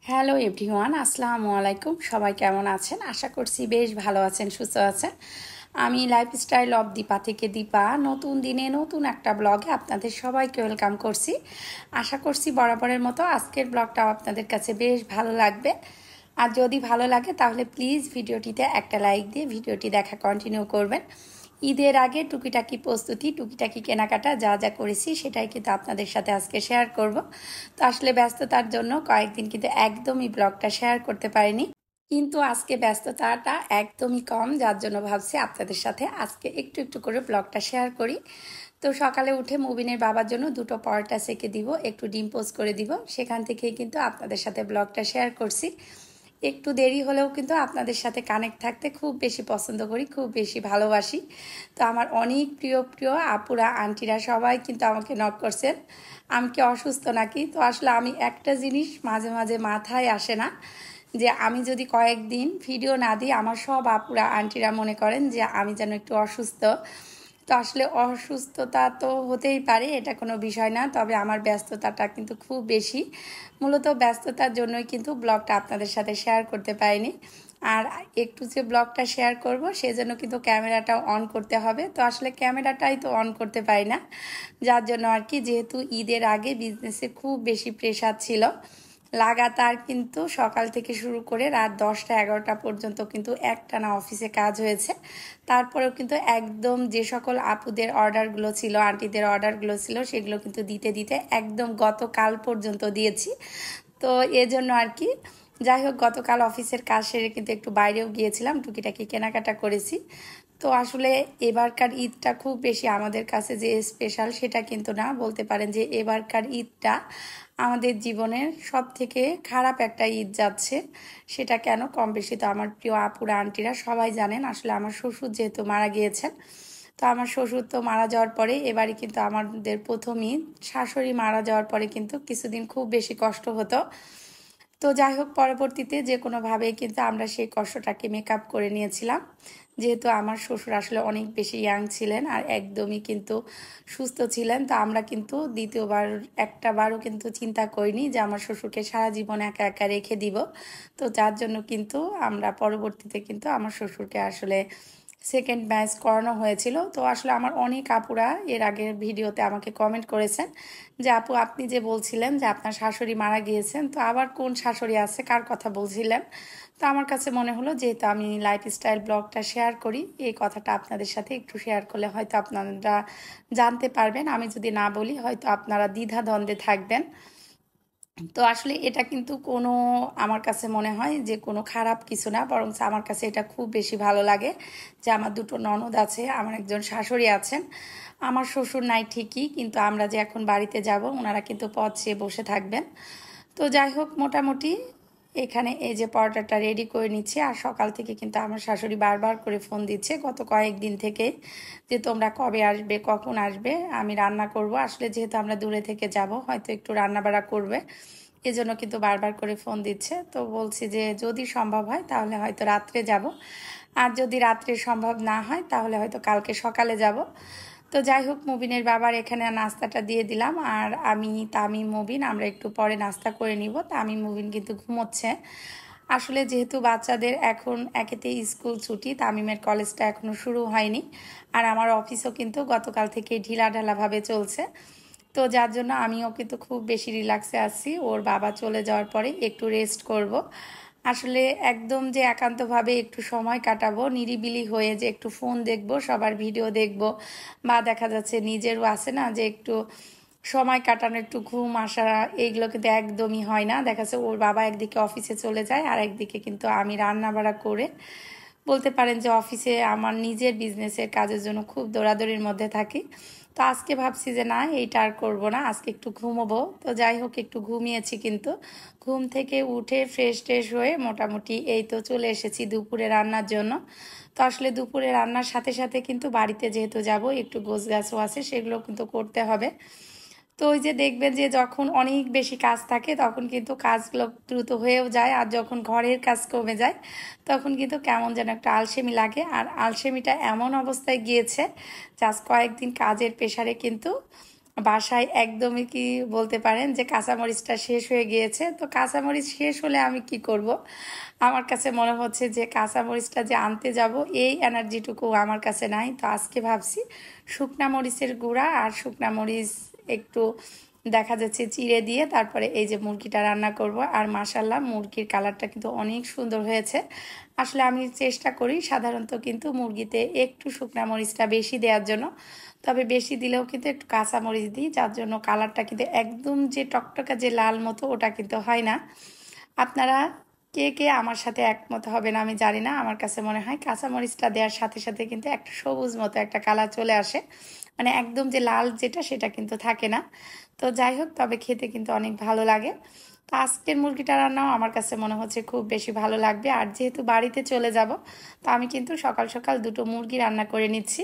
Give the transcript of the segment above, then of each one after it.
Hello everyone, আসসালামু আলাইকুম। সবাই কেমন আছেন? আশা করছি বেশ ভালো আছেন, সুস্থ আছেন। আমি লাইফস্টাইল অফ দীপা থেকে দীপা নতুন দিনে নতুন একটা ব্লগে আপনাদের সবাইকে ওয়েলকাম করছি। আশা করছি বরাবরের মতো আজকের ব্লগটাও আপনাদের কাছে বেশ ভালো লাগবে। আর যদি ভালো লাগে তাহলে প্লিজ ভিডিওটিতে একটা লাইক দিয়ে ভিডিওটি দেখা কন্টিনিউ করবেন। ঈদের আগে টুকিটাকি প্রস্তুতি, টুকিটাকি কেনাকাটা যা যা করেছি সেটাই কিন্তু আপনাদের সাথে আজকে শেয়ার করব। তো আসলে ব্যস্ততার জন্য কয়েকদিন কিন্তু একদমই ব্লগটা শেয়ার করতে পারিনি, কিন্তু আজকে ব্যস্ততাটা একদমই কম, যার জন্য ভাবছি আপনাদের সাথে আজকে একটু একটু করে ব্লগটা শেয়ার করি। তো সকালে উঠে মুবিনের বাবার জন্য দুটো পরোটা সেকে দিব, একটু ডিম পোস্ট করে দিব, সেখান থেকেই কিন্তু আপনাদের সাথে ব্লগটা শেয়ার করছি। একটু দেরি হলেও কিন্তু আপনাদের সাথে কানেক্ট থাকতে খুব বেশি পছন্দ করি, খুব বেশি ভালোবাসি। তো আমার অনেক প্রিয় প্রিয় আপুরা আন্টিরা সবাই কিন্তু আমাকে নক করছেন আমি কি অসুস্থ নাকি। তো আসলে আমি একটা জিনিস মাঝে মাঝে মাথায় আসে না, যে আমি যদি কয়েকদিন ভিডিও না দিই আমার সব আপুরা আন্টিরা মনে করেন যে আমি যেন একটু অসুস্থ। তো আসলে অসুস্থতা তো হতেই পারে, এটা কোনো বিষয় না, তবে আমার ব্যস্ততাটা কিন্তু খুব বেশি। মূলত ব্যস্ততার জন্যই কিন্তু ব্লগটা আপনাদের সাথে শেয়ার করতে পারিনি। আর একটু যে ব্লগটা শেয়ার করব সেজন্য কিন্তু ক্যামেরাটাও অন করতে হবে, তো আসলে ক্যামেরাটাই তো অন করতে পারি না, যার জন্য আর কি, যেহেতু ঈদের আগে বিজনেসে খুব বেশি প্রেশার ছিল, লাগাতার কিন্তু সকাল থেকে শুরু করে রাত 10টা-11টা পর্যন্ত কিন্তু একটানা অফিসে কাজ হয়েছে। তারপরেও কিন্তু একদম যে সকল আপুদের অর্ডারগুলো ছিল, আন্টিদের অর্ডারগুলো ছিল, সেগুলো কিন্তু দিতে দিতে একদম গতকাল পর্যন্ত দিয়েছি। তো এজন্য আর কি, যাই হোক, গতকাল অফিসের কাজ সেরে কিন্তু একটু বাইরেও গিয়েছিলাম, টুকিটাকি কেনাকাটা করেছি। তো আসলে এবারকার ঈদটা খুব বেশি আমাদের কাছে যে স্পেশাল সেটা কিন্তু না, বলতে পারেন যে এবারকার ঈদটা আমাদের জীবনের সব থেকে খারাপ একটা ঈদ যাচ্ছে। সেটা কেন, কম বেশি তো আমার প্রিয় আপুরা আন্টিরা সবাই জানেন। আসলে আমার শ্বশুর যেহেতু মারা গিয়েছেন, তো আমার শ্বশুর তো মারা যাওয়ার পরে এবারে কিন্তু আমাদের প্রথম ঈদ। শাশুড়ি মারা যাওয়ার পরে কিন্তু কিছুদিন খুব বেশি কষ্ট হতো। তো যাই হোক, পরবর্তীতে যে কোনোভাবেই কিন্তু আমরা সেই কষ্টটাকে মেকআপ করে নিয়েছিলাম। যেহেতু আমার শ্বশুর আসলে অনেক বেশি ইয়াং ছিলেন আর একদমই কিন্তু সুস্থ ছিলেন, তো আমরা কিন্তু দ্বিতীয়বার একটা বারও কিন্তু চিন্তা করিনি যে আমার শ্বশুরকে সারা জীবন একা একা রেখে দিব। তো যার জন্য কিন্তু আমরা পরবর্তীতে কিন্তু আমার শ্বশুরকে আসলে সেকেন্ড ম্যাচ করানো হয়েছিল। তো আসলে আমার অনেক আপুরা এর আগের ভিডিওতে আমাকে কমেন্ট করেছেন যে আপু, আপনি যে বলছিলেন যে আপনার শাশুড়ি মারা গিয়েছেন, তো আবার কোন শাশুড়ি আছে, কার কথা বলছিলেন? তো আমার কাছে মনে হলো যেহেতু আমি লাইফস্টাইল ব্লগটা শেয়ার করি, এই কথাটা আপনাদের সাথে একটু শেয়ার করলে হয়তো আপনারা জানতে পারবেন। আমি যদি না বলি হয়তো আপনারা দ্বিধাদ্বন্দ্বে থাকবেন। তো আসলে এটা কিন্তু কোনো, আমার কাছে মনে হয় যে কোনো খারাপ কিছু না, বরং আমার কাছে এটা খুব বেশি ভালো লাগে যে আমার দুটো ননদ আছে, আমার একজন শাশুড়ি আছেন। আমার শ্বশুর নাই ঠিকই, কিন্তু আমরা যে এখন বাড়িতে যাব ওনারা কিন্তু পথ চেয়ে বসে থাকবেন। তো যাই হোক, মোটামুটি এখানে এই যে পরোটাটা রেডি করে নিচ্ছি। আর সকাল থেকে কিন্তু আমার শাশুড়ি বারবার করে ফোন দিচ্ছে গত কয়েকদিন থেকে, যে তোমরা কবে আসবে, কখন আসবে, আমি রান্না করব। আসলে যেহেতু আমরা দূরে থেকে যাব, হয়তো একটু রান্না বাড়া করবে, এজন্য কিন্তু বারবার করে ফোন দিচ্ছে। তো বলছি যে যদি সম্ভব হয় তাহলে হয়তো রাত্রে যাব, আর যদি রাত্রে সম্ভব না হয় তাহলে হয়তো কালকে সকালে যাব। তো যাই হোক, মুবিনের বাবার এখানে নাস্তাটা দিয়ে দিলাম, আর আমি তামিম মুবিন আমরা একটু পরে নাস্তা করে নিব। তামিম মুবিন কিন্তু ঘুমোচ্ছে। আসলে যেহেতু বাচ্চাদের এখন একেতে স্কুল ছুটি, তামিমের কলেজটা এখনও শুরু হয়নি, আর আমার অফিসও কিন্তু গতকাল থেকে ঢিলাঢালাভাবে চলছে। তো যার জন্য আমিও কিন্তু খুব বেশি রিল্যাক্সে আছি, ওর বাবা চলে যাওয়ার পরে একটু রেস্ট করব। আসলে একদম যে একান্তভাবে একটু সময় কাটাবো নিরিবিলি হয়ে, যে একটু ফোন দেখব, সবার ভিডিও দেখব, বা দেখা যাচ্ছে নিজেরও আছে না যে একটু সময় কাটানো, একটু ঘুম আসা, এইগুলো কিন্তু একদমই হয় না। দেখা যাচ্ছে ওর বাবা একদিকে অফিসে চলে যায় আর একদিকে কিন্তু আমি রান্না বাড়া করে, বলতে পারেন যে অফিসে আমার নিজের বিজনেসের কাজের জন্য খুব দৌড়াদৌড়ির মধ্যে থাকি। তো আজকে ভাবছি যে না, এইটা আর করবো না, আজকে একটু ঘুমোবো। তো যাই হোক, একটু ঘুমিয়েছি, কিন্তু ঘুম থেকে উঠে ফ্রেশ ট্রেশ হয়ে মোটামুটি এই তো চলে এসেছি দুপুরে রান্নার জন্য। তো আসলে দুপুরে রান্নার সাথে সাথে কিন্তু বাড়িতে যেহেতু যাব, একটু গোছগাছও আছে, সেগুলো কিন্তু করতে হবে। তো ওই যে দেখবেন যে যখন অনেক বেশি কাজ থাকে তখন কিন্তু কাজগুলো দ্রুত হয়েও যায়, আর যখন ঘরের কাজ কমে যায় তখন কিন্তু কেমন যেন একটা আলসেমি লাগে। আর আলসেমিটা এমন অবস্থায় গিয়েছে যে আজ কয়েকদিন কাজের প্রেশারে কিন্তু বাসায় একদমই কি বলতে পারেন যে কাঁচামরিচটা শেষ হয়ে গিয়েছে। তো কাঁচামরিচ শেষ হলে আমি কি করব, আমার কাছে মনে হচ্ছে যে কাঁচামরিচটা যে আনতে যাব এই এনার্জিটুকু আমার কাছে নাই। তো আজকে ভাবছি শুকনা মরিচের গুঁড়া আর শুকনা মরিচ একটু দেখা যাচ্ছে চিড়ে দিয়ে তারপরে এই যে মুরগিটা রান্না করব। আর মাশাল্লাহ মুরগির কালারটা কিন্তু অনেক সুন্দর হয়েছে। আসলে আমি চেষ্টা করি সাধারণত কিন্তু মুরগিতে একটু শুকনা মরিচটা বেশি দেওয়ার জন্য, তবে বেশি দিলেও কিন্তু একটু কাঁচা মরিচ দিই, যার জন্য কালারটা কিন্তু একদম যে টকটকা যে লাল মতো ওটা কিন্তু হয় না। আপনারা কে কে আমার সাথে একমত হবেন আমি জানি না, আমার কাছে মনে হয় কাঁচামরিচটা দেওয়ার সাথে সাথে কিন্তু একটা সবুজ মতো একটা কালার চলে আসে, মানে একদম যে লাল যেটা সেটা কিন্তু থাকে না। তো যাই হোক, তবে খেতে কিন্তু অনেক ভালো লাগে। তো আজকের মুরগিটা রান্নাও আমার কাছে মনে হচ্ছে খুব বেশি ভালো লাগবে। আর যেহেতু বাড়িতে চলে যাব, তো আমি কিন্তু সকাল সকাল দুটো মুরগি রান্না করে নিচ্ছি।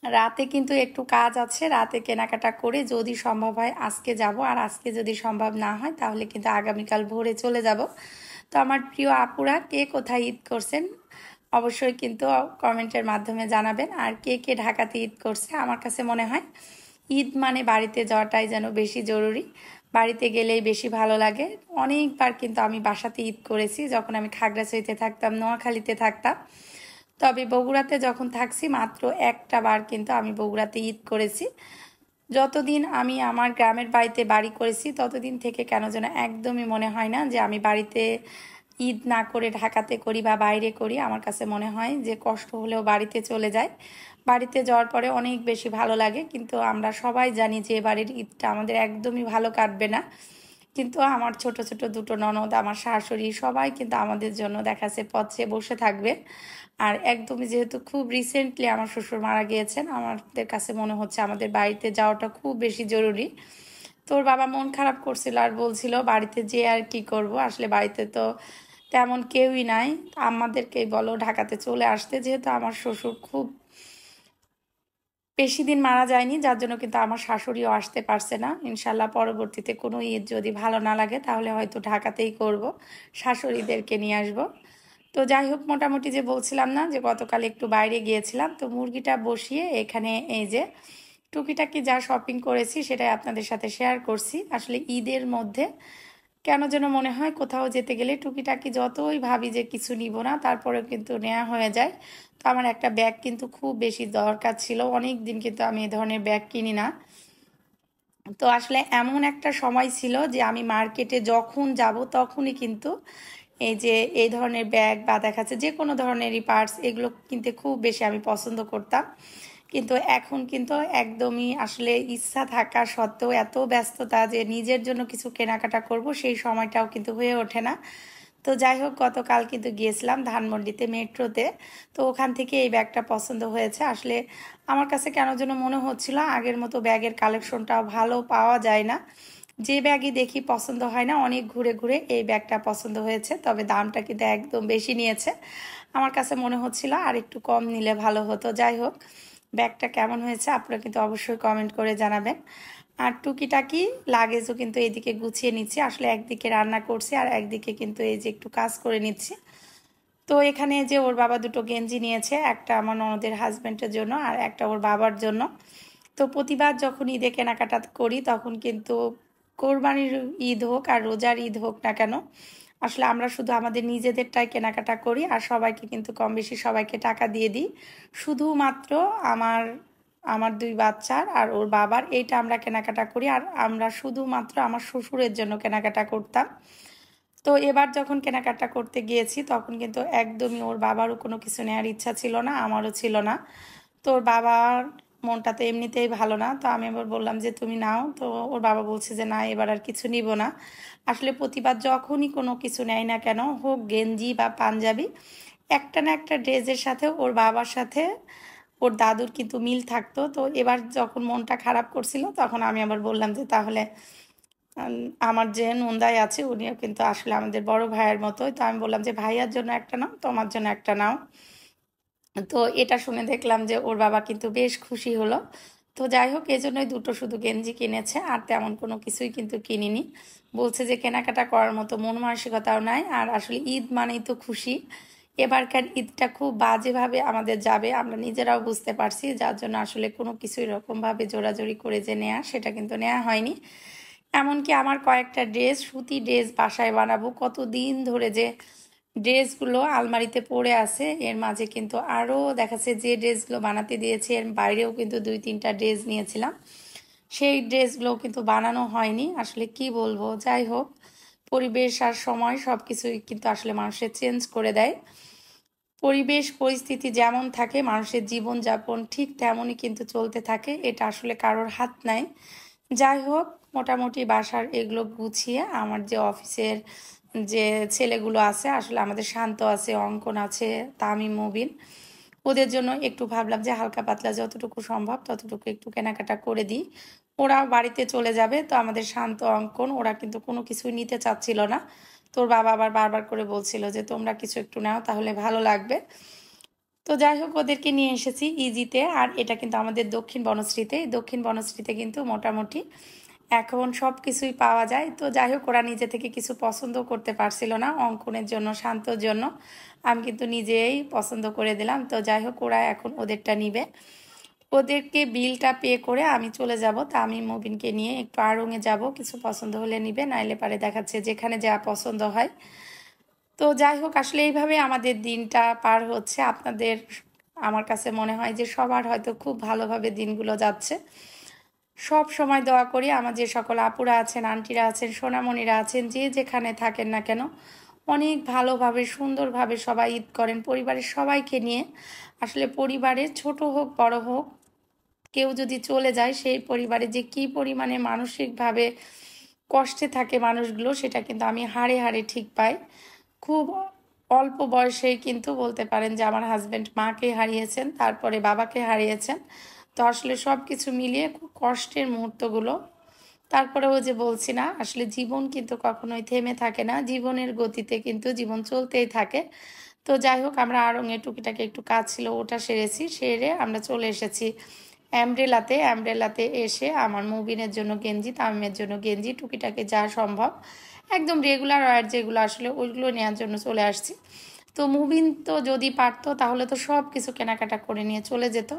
রাতে কিন্তু একটু কাজ আছে, রাতে কেনাকাটা করে যদি সম্ভব হয় আজকে যাব, আর আজকে যদি সম্ভব না হয় তাহলে কিন্তু আগামীকাল ভোরে চলে যাব। তো আমার প্রিয় আপুরা কে কোথায় ঈদ করছেন অবশ্যই কিন্তু কমেন্টের মাধ্যমে জানাবেন। আর কে কে ঢাকাতে ঈদ করছে, আমার কাছে মনে হয় ঈদ মানে বাড়িতে যাওয়াটাই যেন বেশি জরুরি, বাড়িতে গেলেই বেশি ভালো লাগে। অনেকবার কিন্তু আমি বাসাতে ঈদ করেছি, যখন আমি খাগড়াছড়িতে থাকতাম, নোয়াখালীতে থাকতাম। তবে বগুড়াতে যখন থাকছি মাত্র একটা বার কিন্তু আমি বগুড়াতে ঈদ করেছি। যতদিন আমি আমার গ্রামের বাড়িতে বাড়ি করেছি ততদিন থেকে কেন যেন একদমই মনে হয় না যে আমি বাড়িতে ঈদ না করে ঢাকাতে করি বা বাইরে করি। আমার কাছে মনে হয় যে কষ্ট হলেও বাড়িতে চলে যায়, বাড়িতে যাওয়ার পরে অনেক বেশি ভালো লাগে। কিন্তু আমরা সবাই জানি যে এবারের ঈদটা আমাদের একদমই ভালো কাটবে না। কিন্তু আমার ছোট ছোট দুটো ননদ, আমার শাশুড়ি সবাই কিন্তু আমাদের জন্য দেখাচ্ছে পথে বসে থাকবে। আর একদমই যেহেতু খুব রিসেন্টলি আমার শ্বশুর মারা গিয়েছেন, আমাদের কাছে মনে হচ্ছে আমাদের বাড়িতে যাওয়াটা খুব বেশি জরুরি। তোর বাবা মন খারাপ করছিল আর বলছিল বাড়িতে যেয়ে আর কি করব, আসলে বাড়িতে তো তেমন কেউই নাই, আমাদেরকেই বলো ঢাকাতে চলে আসতে। যেহেতু আমার শ্বশুর খুব বেশি দিন মারা যায়নি, যার জন্য কিন্তু আমার শাশুড়িও আসতে পারছে না। ইনশাল্লাহ পরবর্তীতে কোনো ঈদ যদি ভালো না লাগে তাহলে হয়তো ঢাকাতেই করব, শাশুড়িদেরকে নিয়ে আসব। তো যাই হোক, মোটামুটি যে বলছিলাম না যে গতকাল একটু বাইরে গিয়েছিলাম, তো মুরগিটা বসিয়ে এখানে এই যে টুকিটাকি যা শপিং করেছি সেটাই আপনাদের সাথে শেয়ার করছি। আসলে ঈদের মধ্যে কেন যেন মনে হয় কোথাও যেতে গেলে টুকিটাকি যতই ভাবি যে কিছু নিব না, তারপরেও কিন্তু নেওয়া হয়ে যায়। তো আমার একটা ব্যাগ কিন্তু খুব বেশি দরকার ছিল, অনেক দিন কিন্তু আমি এই ধরনের ব্যাগ কিনি না। তো আসলে এমন একটা সময় ছিল যে আমি মার্কেটে যখন যাব তখনই কিন্তু এই যে এই ধরনের ব্যাগ বা দেখাচ্ছে যে কোনো ধরনেরই পার্টস এগুলো কিনতে খুব বেশি আমি পছন্দ করতাম। কিন্তু এখন কিন্তু একদমই আসলে ইচ্ছা থাকা সত্ত্বেও এত ব্যস্ততা যে নিজের জন্য কিছু কেনাকাটা করব সেই সময়টাও কিন্তু হয়ে ওঠে না। তো যাই হোক, গতকাল কিন্তু গিয়েছিলাম ধানমন্ডিতে মেট্রোতে। তো ওখান থেকে এই ব্যাগটা পছন্দ হয়েছে। আসলে আমার কাছে কেন যেন মনে হচ্ছিল আগের মতো ব্যাগের কালেকশনটাও ভালো পাওয়া যায় না, যে ব্যাগই দেখি পছন্দ হয় না। অনেক ঘুরে ঘুরে এই ব্যাগটা পছন্দ হয়েছে, তবে দামটা কিন্তু একদম বেশি নিয়েছে। আমার কাছে মনে হচ্ছিল আর একটু কম নিলে ভালো হতো। যাই হোক, ব্যাগটা কেমন হয়েছে আপনারা কিন্তু অবশ্যই কমেন্ট করে জানাবেন। আর টুকিটাকি লাগেজও কিন্তু এইদিকে গুছিয়ে নিচ্ছি, আসলে একদিকে রান্না করছি আর একদিকে কিন্তু এই যে একটু কাজ করে নিচ্ছি। তো এখানে যে ওর বাবা দুটো গেঞ্জি নিয়েছে, একটা আমার ননদের হাজব্যান্ডের জন্য আর একটা ওর বাবার জন্য। তো প্রতিবার যখন ঈদে কেনাকাটা করি তখন কিন্তু কোরবানির ঈদ হোক আর রোজার ঈদ হোক না কেন, আসলে আমরা শুধু আমাদের নিজেদেরটাই কেনাকাটা করি আর সবাইকে কিন্তু কম বেশি সবাইকে টাকা দিয়ে দিই। শুধুমাত্র আমার আমার দুই বাচ্চার আর ওর বাবার এইটা আমরা কেনাকাটা করি, আর আমরা শুধুমাত্র আমার শ্বশুরের জন্য কেনাকাটা করতাম। তো এবার যখন কেনাকাটা করতে গিয়েছি তখন কিন্তু একদমই ওর বাবারও কোনো কিছু নেওয়ার ইচ্ছা ছিল না, আমারও ছিল না। তো ওর বাবার মনটা তো এমনিতেই ভালো না, তো আমি এবার বললাম যে তুমি নাও। তো ওর বাবা বলছে যে না, এবার আর কিছু নিব না। আসলে প্রতিবার যখনই কোনো কিছু নেয় না কেন, হোক গেঞ্জি বা পাঞ্জাবি, একটা না একটা ড্রেসের সাথে ওর বাবার সাথে ওর দাদুর কিন্তু মিল থাকতো। তো এবার যখন মনটা খারাপ করছিল তখন আমি আবার বললাম যে তাহলে উম, আমার যে নন্দাই আছে উনিও কিন্তু আসলে আমাদের বড় ভাইয়ের মতোই। তো আমি বললাম যে ভাইয়ার জন্য একটা নাও, তোমার জন্য একটা নাও। তো এটা শুনে দেখলাম যে ওর বাবা কিন্তু বেশ খুশি হলো। তো যাই হোক, এই জন্যই দুটো শুধু গেঞ্জি কিনেছে, আর তেমন কোনো কিছুই কিন্তু কিনিনি। বলছে যে কেনাকাটা করার মতো মন মানসিকতাও নাই, আর আসলে ঈদ মানেই তো খুশি। এবারকার ঈদটা খুব বাজেভাবে আমাদের যাবে, আমরা নিজেরাও বুঝতে পারছি, যার জন্য আসলে কোনো কিছুই রকমভাবে জোরাজোরি করে যে নেয়া সেটা কিন্তু নেওয়া হয়নি। এমনকি আমার কয়েকটা ড্রেস, সুতি ড্রেস বাসায় বানাবো, কতদিন ধরে যে ড্রেসগুলো আলমারিতে পড়ে আছে, এর মাঝে কিন্তু আরও দেখাচ্ছে যে ড্রেসগুলো বানাতে দিয়েছে এর বাইরেও কিন্তু 2-3টা ড্রেস নিয়েছিলাম, সেই ড্রেসগুলো কিন্তু বানানো হয়নি। আসলে কি বলবো, যাই হোক, পরিবেশ আর সময় সব কিছুই কিন্তু আসলে মানুষের চেঞ্জ করে দেয়। পরিবেশ পরিস্থিতি যেমন থাকে মানুষের জীবনযাপন ঠিক তেমনই কিন্তু চলতে থাকে, এটা আসলে কারোর হাত নাই। যাই হোক, মোটামুটি বাসার এগুলো গুছিয়ে আমার যে অফিসের যে ছেলেগুলো আছে, আসলে আমাদের শান্ত আছে, অঙ্কন আছে, তামিম, মুবিন, ওদের জন্য একটু ভাবলাম যে হালকা পাতলা যতটুকু সম্ভব ততটুকু একটু কেনাকাটা করে দিই। ওরা বাড়িতে চলে যাবে, তো আমাদের শান্ত, অঙ্কন, ওরা কিন্তু কোনো কিছুই নিতে চাচ্ছিল না। তোর বাবা আবার বারবার করে বলছিল যে তোমরা কিছু একটু নাও তাহলে ভালো লাগবে। তো যাই হোক, ওদেরকে নিয়ে এসেছি ইজিতে। আর এটা কিন্তু আমাদের দক্ষিণ বনশ্রীতে, দক্ষিণ বনশ্রীতে কিন্তু মোটামুটি এখন সব কিছুই পাওয়া যায়। তো যাই হোক, ওরা নিজে থেকে কিছু পছন্দ করতে পারছিল না, অঙ্কনের জন্য, শান্তর জন্য আমি কিন্তু নিজেই পছন্দ করে দিলাম। তো যাই হোক, ওরা এখন ওদেরটা নিবে, ওদেরকে বিলটা পে করে আমি চলে যাব। তা আমি মুবিনকে নিয়ে একটু আড়ংয়ে যাব, কিছু পছন্দ হলে নিবে, নাইলে পারে দেখাচ্ছে যেখানে যা পছন্দ হয়। তো যাই হোক, আসলে এইভাবে আমাদের দিনটা পার হচ্ছে। আপনাদের, আমার কাছে মনে হয় যে সবার হয়তো খুব ভালোভাবে দিনগুলো যাচ্ছে। সব সময় দোয়া করি আমার যে সকল আপুরা আছেন, আন্টিরা আছেন, সোনামণিরা আছেন, যে যেখানে থাকেন না কেন, অনেক ভালোভাবে সুন্দরভাবে সবাই ঈদ করেন পরিবারের সবাইকে নিয়ে। আসলে পরিবারের ছোট হোক বড় হোক, কেউ যদি চলে যায় সেই পরিবারে যে কি পরিমাণে মানসিকভাবে কষ্টে থাকে মানুষগুলো, সেটা কিন্তু আমি হাড়ে হাড়ে ঠিক পাই। খুব অল্প বয়সেই কিন্তু বলতে পারেন যে আমার হাজব্যান্ড মাকে হারিয়েছেন, তারপরে বাবাকে হারিয়েছেন। তো আসলে সব কিছু মিলিয়ে খুব কষ্টের মুহূর্তগুলো। তারপরে ওই যে বলছি না, আসলে জীবন কিন্তু কখনোই থেমে থাকে না, জীবনের গতিতে কিন্তু জীবন চলতেই থাকে। তো যাই হোক, আমরা আড়ংয়ে টুকিটাকি একটু কাজ ছিল, ওটা সেরেছি, সেরে আমরা চলে এসেছি অ্যামব্রেলাতে। অ্যামব্রেলাতে এসে আমার মুবিনের জন্য গেঞ্জি, তামিমের জন্য গেঞ্জি, টুকিটাকি যা সম্ভব একদম রেগুলার ওয়্যার যেগুলো আসলে ওইগুলো নেওয়ার জন্য চলে আসছি। তো মুবিন তো যদি পারতো তাহলে তো সব কিছু কেনাকাটা করে নিয়ে চলে যেত।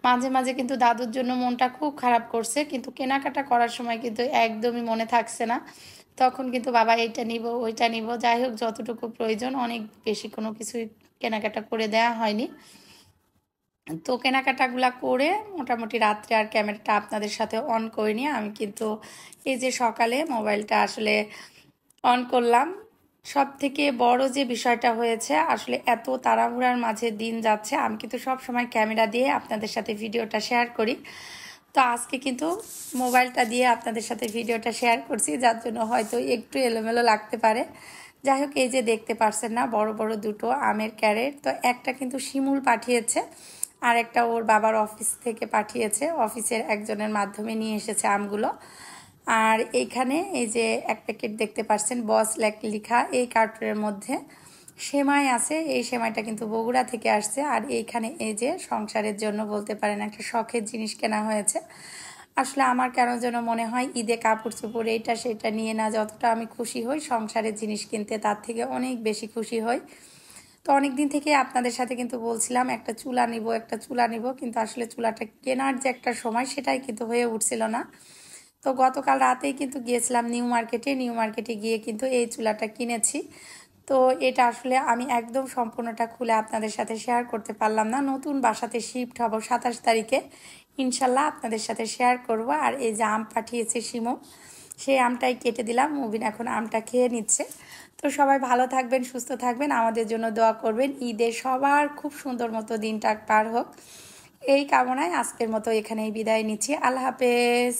মাঝে মাঝে কিন্তু দাদুর জন্য মনটা খুব খারাপ করছে, কিন্তু কেনাকাটা করার সময় কিন্তু একদমই মনে থাকছে না। তখন কিন্তু বাবা এইটা নিব, ওইটা নিব, যাই হোক যতটুকু প্রয়োজন, অনেক বেশি কোনো কিছুই কেনাকাটা করে দেয়া হয়নি। তো কেনাকাটাগুলা করে মোটামুটি রাত্রে আর ক্যামেরাটা আপনাদের সাথে অন করিনি আমি, কিন্তু এই যে সকালে মোবাইলটা আসলে অন করলাম। সব থেকে বড় যে বিষয়টা হয়েছে, আসলে এত তাড়াহুড়ার মাঝে দিন যাচ্ছে, আমি কিন্তু সব সময় ক্যামেরা দিয়ে আপনাদের সাথে ভিডিওটা শেয়ার করি। তো আজকে কিন্তু মোবাইলটা দিয়ে আপনাদের সাথে ভিডিওটা শেয়ার করছি, যার জন্য হয়তো একটু এলোমেলো লাগতে পারে। যাই হোক, এই যে দেখতে পারছেন না, বড় বড় দুটো আমের ক্যারেট। তো একটা কিন্তু শিমুল পাঠিয়েছে, আর একটা ওর বাবার অফিস থেকে পাঠিয়েছে, অফিসের একজনের মাধ্যমে নিয়ে এসেছে আমগুলো। আর এইখানে এই যে এক প্যাকেট দেখতে পাচ্ছেন বস লেখা, এই কার্টুনের মধ্যে সেমাই আছে। এই সেমাইটা কিন্তু বগুড়া থেকে আসছে। আর এইখানে এই যে সংসারের জন্য বলতে পারেন একটা শখের জিনিস কেনা হয়েছে। আসলে আমার কেন যেন মনে হয় ঈদে কাপড় চোপড় এইটা সেটা নিয়ে না যতটা আমি খুশি হই, সংসারের জিনিস কিনতে তার থেকে অনেক বেশি খুশি হই। তো অনেক দিন থেকে আপনাদের সাথে কিন্তু বলছিলাম একটা চুলা নিব, একটা চুলা নিব, কিন্তু আসলে চুলাটা কেনার যে একটা সময় সেটাই কিন্তু হয়ে উঠছিল না। তো গতকাল রাতেই কিন্তু গিয়েছিলাম নিউ মার্কেটে, নিউ মার্কেটে গিয়ে কিন্তু এই চুলাটা কিনেছি। তো এটা আসলে আমি একদম সম্পূর্ণটা খুলে আপনাদের সাথে শেয়ার করতে পারলাম না, নতুন বাসাতে শিফট হব 27 তারিখে, ইনশাল্লাহ আপনাদের সাথে শেয়ার করব। আর এই যে আম পাঠিয়েছে শিমু, সেই আমটাই কেটে দিলাম, মুবিন এখন আমটা খেয়ে নিচ্ছে। তো সবাই ভালো থাকবেন, সুস্থ থাকবেন, আমাদের জন্য দোয়া করবেন, ঈদে সবার খুব সুন্দর মতো দিনটা পার হোক, এই কামনায় আজকের মতো এখানেই বিদায় নিচ্ছি। আল্লাহ হাফেজ।